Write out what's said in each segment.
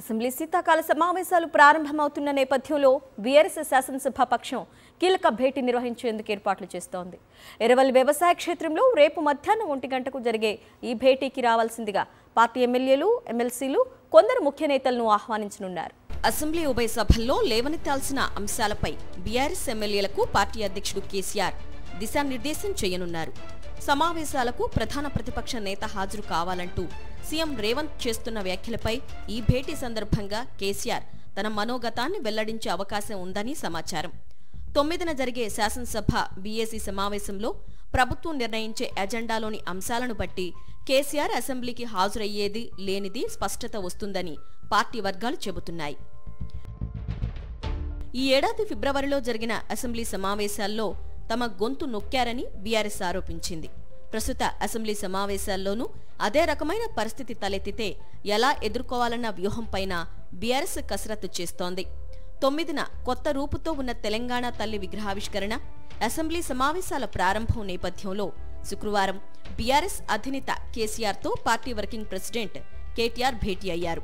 Assembly శీతాకాల సమావేశాలు ప్రారంభమవుతున్న నేపథ్యంలో బీఆర్ఎస్ శాసనసభ పక్షం కీలక భేటీ నిర్వహించేందుకు ఏర్పాట్లు చేస్తోంది. ఎరవల్లి వ్యవసాయ క్షేత్రంలో రేపు మధ్యాహ్నం 1 గంటకు జరిగే ఈ భేటీకి రావాల్సిందిగా పార్టీ ఎమ్మెల్యేలు, ఎమ్మెల్సీలు, కొందరు ముఖ్య నేతలను ఆహ్వానించనున్నారు. అసెంబ్లీ ఉభయ సభల్లో లేవనెత్తాల్సిన అంశాలపై బీఆర్ఎస్ ఎమ్మెల్యేలకు పార్టీ అధ్యక్షుడు కేసీఆర్ దిశానిర్దేశం చేయనున్నారు. సమావేశాలకు ప్రధాన ప్రతిపక్ష నేత హాజరు కావాలంటూ సీఎం రేవంత్ చేస్తున్న వ్యాఖ్యలపై ఈ భేటీ సందర్భంగా కేసీఆర్ తన మనోగతాన్ని వెల్లడించే అవకాశం ఉందని సమాచారం. 9న జరిగే శాసనసభ బీఏసీ సమావేశంలో ప్రభుత్వం నిర్ణయించే ఎజెండాలోని అంశాలను బట్టి కేసీఆర్ అసెంబ్లీకి హాజరయ్యేది లేనిది స్పష్టత వస్తుందని పార్టీ వర్గాలు చెబుతున్నాయి. ఈ ఏడాది ఫిబ్రవరిలో జరిగిన అసెంబ్లీ సమావేశాల్లో తమ గొంతు నొక్కారని బీఆర్ఎస్ ఆరోపించింది. ప్రస్తుత అసెంబ్లీ సమావేశాల్లోనూ అదే రకమైన పరిస్థితి తలెత్తితే ఎలా ఎదుర్కోవాలన్న వ్యూహంపైన బీఆర్ఎస్ కసరత్తు చేస్తోంది. 9న కొత్త రూపుతో ఉన్న తెలంగాణ తల్లి విగ్రహావిష్కరణ, అసెంబ్లీ సమావేశాల ప్రారంభం నేపథ్యంలో శుక్రవారం బీఆర్ఎస్ అధినేత కేసీఆర్తో పార్టీ వర్కింగ్ ప్రెసిడెంట్ కేటీఆర్ భేటీ అయ్యారు.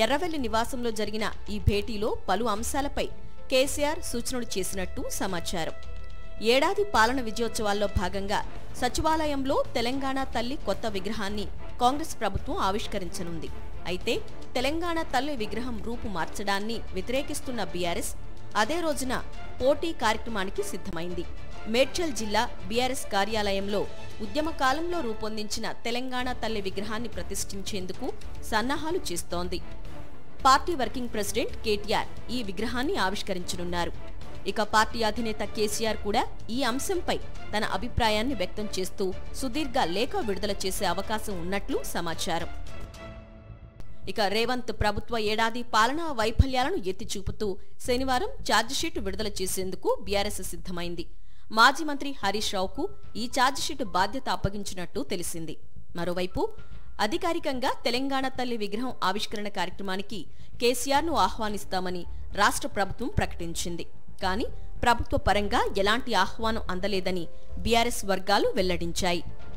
ఎర్రవెల్లి నివాసంలో జరిగిన ఈ భేటీలో పలు అంశాలపై కేసీఆర్ సూచనలు చేసినట్టు సమాచారం. ఏడాది పాలన విజయోత్సవాల్లో భాగంగా సచివాలయంలో తెలంగాణ తల్లి కొత్త విగ్రహాన్ని కాంగ్రెస్ ప్రభుత్వం ఆవిష్కరించనుంది. అయితే తెలంగాణ తల్లి విగ్రహం రూపు మార్చడాన్ని వ్యతిరేకిస్తున్న బీఆర్ఎస్ అదే రోజున పోటీ కార్యక్రమానికి సిద్ధమైంది. మేడ్చల్ జిల్లా బీఆర్ఎస్ కార్యాలయంలో ఉద్యమకాలంలో రూపొందించిన తెలంగాణ తల్లి విగ్రహాన్ని ప్రతిష్ఠించేందుకు సన్నాహాలు చేస్తోంది. పార్టీ వర్కింగ్ ప్రెసిడెంట్ కేటీఆర్ ఈ విగ్రహాన్ని ఆవిష్కరించనున్నారు. ఇక పార్టీ అధినేత కేసీఆర్ కూడా ఈ అంశంపై తన అభిప్రాయాన్ని వ్యక్తం చేస్తూ సుదీర్ఘ లేఖ విడుదల చేసే అవకాశం ఉన్నట్లు సమాచారం. ఇక రేవంత్ ప్రభుత్వ ఏడాది పాలనా వైఫల్యాలను ఎత్తిచూపుతూ శనివారం ఛార్జిషీటు విడుదల చేసేందుకు బీఆర్ఎస్ సిద్ధమైంది. మాజీ మంత్రి హరీష్ రావుకు ఈ ఛార్జిషీటు బాధ్యత అప్పగించినట్టు తెలిసింది. మరోవైపు అధికారికంగా తెలంగాణ తల్లి విగ్రహం ఆవిష్కరణ కార్యక్రమానికి కేసీఆర్ను ఆహ్వానిస్తామని రాష్ట్ర ప్రభుత్వం ప్రకటించింది. కానీ ప్రభుత్వ పరంగా ఎలాంటి ఆహ్వానం అందలేదని బీఆర్ఎస్ వర్గాలు వెల్లడించాయి.